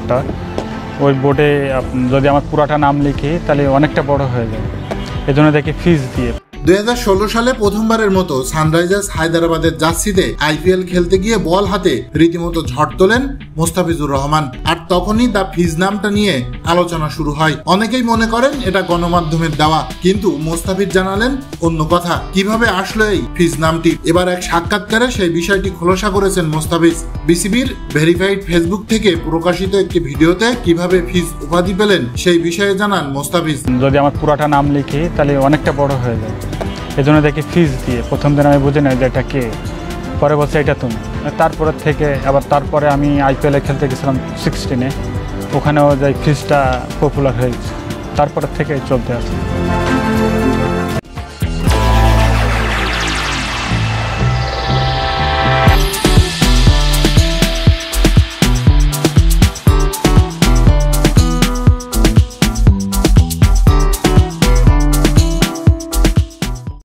বোর্ডটা, ওই বোর্ডে যদি আমার পুরাটা নাম লিখি তাহলে অনেকটা বড় হয়ে যায়, এজন্য দেখি ফিজ দিয়ে। 2016 সালে প্রথমবারের মতো সানরাইজার্স হায়দ্রাবাদের জার্সিতে আইপিএল খেলতে গিয়ে বল হাতে রীতিমতো ঝড় তোলেন মোস্তাফিজুর রহমান। আর তখনই দ্য ফিজ নামটা নিয়ে আলোচনা শুরু হয়। অনেকেই মনে করেন এটা গণমাধ্যমের দেওয়া, কিন্তু মোস্তাফিজ জানালেন অন্য কথা। কিভাবে আসলো এই ফিজ নামটি? এবার এক সাক্ষাৎকারে সেই বিষয়টি খোলাসা করেছেন মোস্তাফিজ। বিসিবির ভেরিফাইড ফেসবুক থেকে প্রকাশিত একটি ভিডিওতে কিভাবে ফিজ উপাধি পেলেন সেই বিষয়ে জানান মোস্তাফিজ। যদি আমার পুরাটা নাম লিখি তাহলে অনেকটা বড় হয়ে যায়, এজন্য দেখি ফিজ দিয়ে। প্রথম দিন আমি বুঝি না যে এটা কে, পরে বলছে এটা তুমি। তারপরে থেকে তারপরে আমি আইপিএলে খেলতে গেছিলাম 16-এ, ওখানেও যে ফিজটা পপুলার হয়েছে, তারপরে থেকে চলতে আছে।